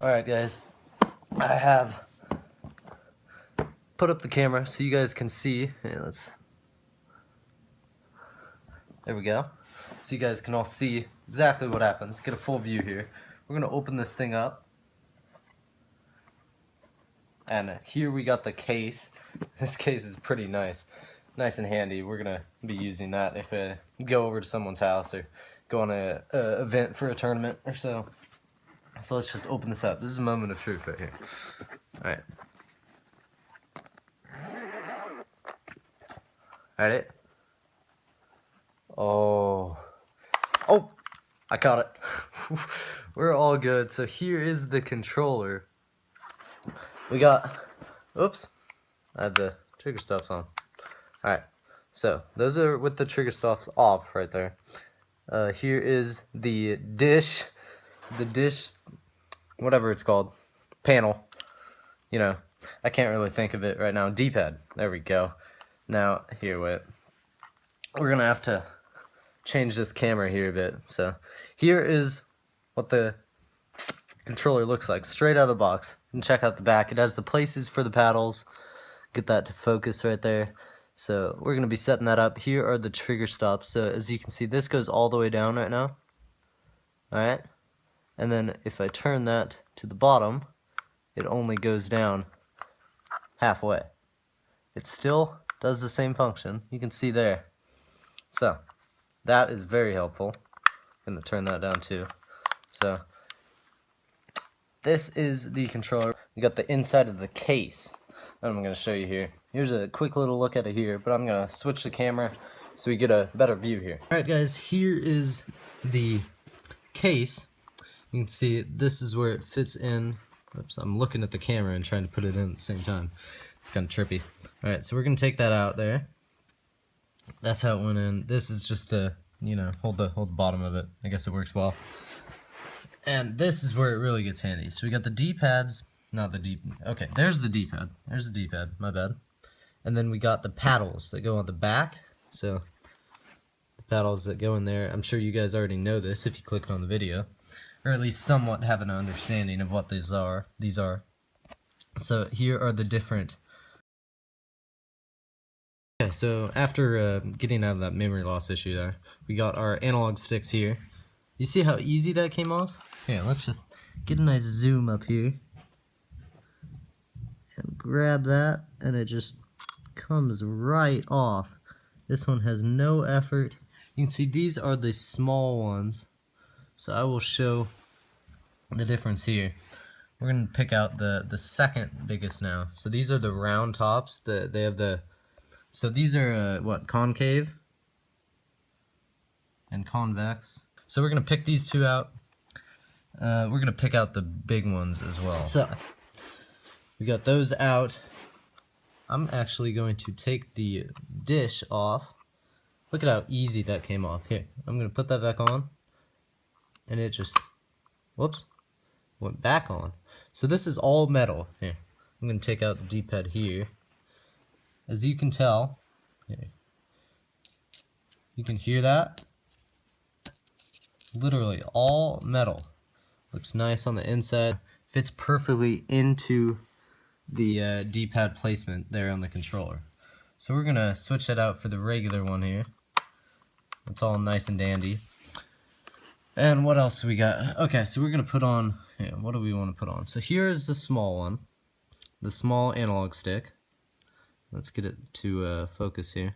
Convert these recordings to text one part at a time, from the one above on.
Alright guys, I have put up the camera so you guys can see. There we go. So you guys can all see exactly what happens. Get a full view here. We're going to open this thing up. And here we got the case. This case is pretty nice. Nice and handy. We're going to be using that if I go over to someone's house or go on a event for a tournament or so. So let's just open this up. This is a moment of truth right here. Alright. Alright. Oh, I caught it. We're all good. So here is the controller. We got, oops, I have the trigger stops on. Alright, so those are with the trigger stops off right there. Here is the dish, whatever it's called, panel. You know, I can't really think of it right now. D-pad, there we go. Now, here, wait. We're gonna have to change this camera here a bit. So here is what the controller looks like straight out of the box. And check out the back. It has the places for the paddles. Get that to focus right there. So we're gonna be setting that up. Here are the trigger stops. So as you can see, this goes all the way down right now. Alright. And then if I turn that to the bottom, it only goes down halfway. It still does the same function. You can see there. So that is very helpful. I'm gonna turn that down too. So this is the controller. You got the inside of the case that I'm gonna show you here. Here's a quick little look at it here, but I'm gonna switch the camera so we get a better view here. Alright guys, here is the case. You can see this is where it fits in. Oops, I'm looking at the camera and trying to put it in at the same time. It's kind of trippy. Alright, so we're gonna take that out there. That's how it went in. This is just to, you know, hold the bottom of it. I guess it works well. And this is where it really gets handy. So we got the D-pads, not the D. Okay, there's the D-pad. There's the D-pad. My bad. And then we got the paddles that go on the back. So the paddles that go in there. I'm sure you guys already know this if you clicked on the video, or at least somewhat have an understanding of what these are. So here are the different. Okay, so after getting out of that memory loss issue there, we got our analog sticks here. You see how easy that came off? Here, let's just get a nice zoom up here. And grab that, and it just comes right off. This one has no effort. You can see these are the small ones. So I will show the difference here. We're going to pick out the second biggest now. So these are the round tops. They have the... So these are, what, concave and convex. So we're going to pick these two out. We're going to pick out the big ones as well. So we got those out. I'm actually going to take the dish off. Look at how easy that came off. Here, I'm going to put that back on. And it just, whoops, went back on. So this is all metal. Here, I'm going to take out the D-pad here. As you can tell, here, you can hear that. Literally all metal. Looks nice on the inside. Fits perfectly into the D-pad placement there on the controller. So we're gonna switch that out for the regular one here. It's all nice and dandy. And what else we got? Okay, so we're gonna put on, what do we want to put on? So here's the small one, the small analog stick. Let's get it to focus here.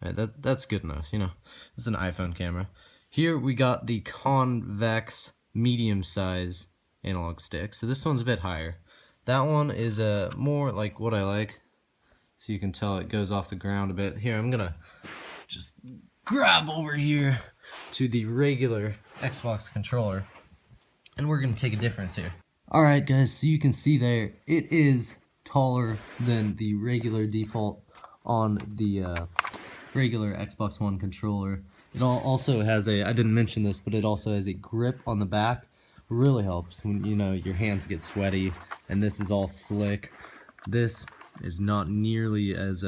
All right, that's good enough, you know. It's an iPhone camera. Here we got the convex medium size analog stick. So this one's a bit higher. That one is more like what I like. So you can tell it goes off the ground a bit. Here, I'm gonna just grab over here to the regular Xbox controller, and we're gonna take a difference here. All right, guys, so you can see there, it is taller than the regular default on the regular Xbox One controller. It also has a, I didn't mention this, but it also has a grip on the back. Really helps when, you know, your hands get sweaty, and this is all slick. This is not nearly as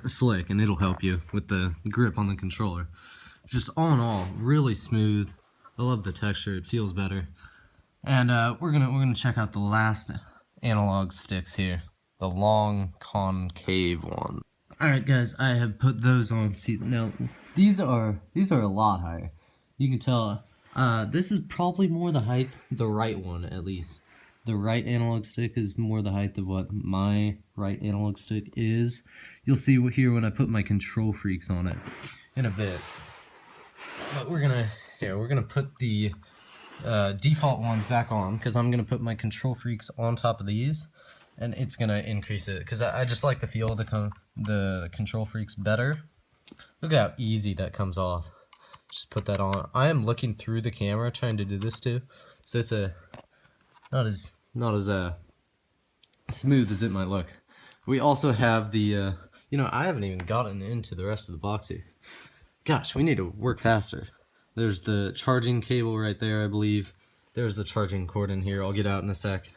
slick, and it'll help you with the grip on the controller. Just all in all, really smooth. I love the texture, it feels better. And we're gonna check out the last analog sticks here, the long concave one. All right, guys, I have put those on. See, now these are a lot higher. You can tell. This is probably more the height, the right one at least. The right analog stick is more the height of what my right analog stick is. You'll see here when I put my KontrolFreeks on it in a bit. But we're gonna put the default ones back on, because I'm gonna put my KontrolFreeks on top of these, and it's gonna increase it because I just like the feel of the KontrolFreeks better. Look at how easy that comes off. Just put that on. I am looking through the camera trying to do this too, so it's not as smooth as it might look. We also have the I haven't even gotten into the rest of the box here. Gosh, we need to work faster. There's the charging cable right there, I believe. There's the charging cord in here. I'll get out in a sec.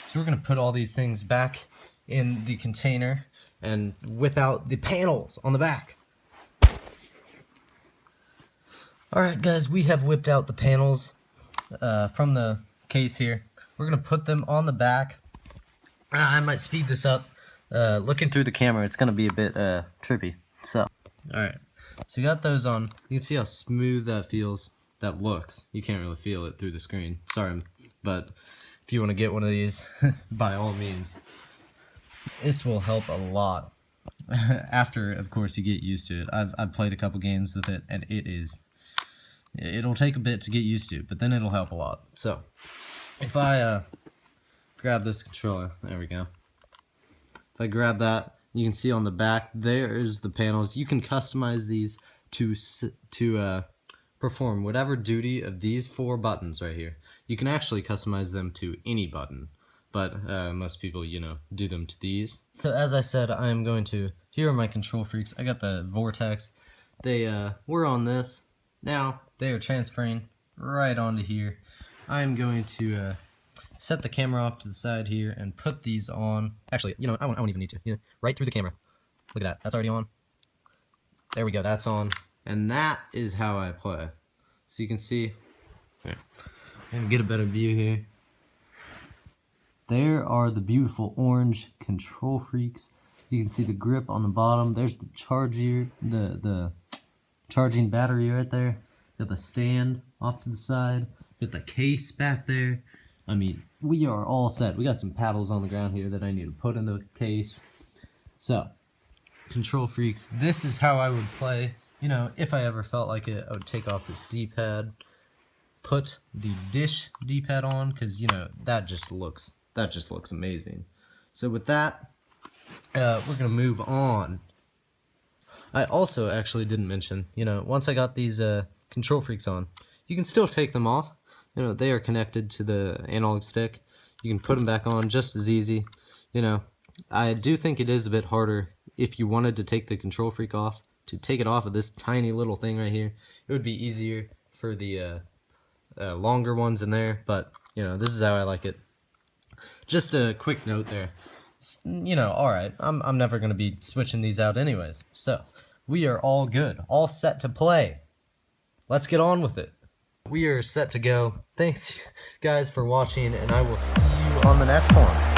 So we're gonna put all these things back in the container and whip out the panels on the back. Alright guys, we have whipped out the panels from the case here. We're gonna put them on the back. I might speed this up. Looking through the camera, it's gonna be a bit trippy. So, alright. So you got those on. You can see how smooth that feels. That looks. You can't really feel it through the screen. Sorry, but if you want to get one of these, by all means. This will help a lot. After, of course, you get used to it. I've played a couple games with it, and it'll take a bit to get used to, but then it'll help a lot. So, if I grab this controller, there we go. If I grab that, you can see on the back, there's the panels. You can customize these to perform whatever duty of these 4 buttons right here. You can actually customize them to any button, but most people, do them to these. So as I said, I am going to, here are my KontrolFreeks. I got the Vortex. They were on this. Now they are transferring right onto here. I am going to set the camera off to the side here and put these on. Actually, I won't even need to. Right through the camera. Look at that. That's already on. There we go. That's on. And that is how I play. So you can see. Here. And get a better view here. There are the beautiful orange KontrolFreeks. You can see the grip on the bottom. There's the charger, the charging battery right there. Got the stand off to the side. Got the case back there. I mean, we are all set. We got some paddles on the ground here that I need to put in the case. So, KontrolFreeks, this is how I would play. If I ever felt like it, I would take off this D-pad, put the dish D-pad on, because, that just looks amazing. So with that, we're going to move on. I also actually didn't mention, once I got these KontrolFreeks on, you can still take them off. They are connected to the analog stick. You can put them back on just as easy. I do think it is a bit harder if you wanted to take the KontrolFreek off, to take it off of this tiny little thing right here. It would be easier for the longer ones in there, but, this is how I like it. Just a quick note there. Alright, I'm never going to be switching these out anyways. So, we are all good. All set to play. Let's get on with it. We are set to go. Thanks, guys, for watching, and I will see you on the next one.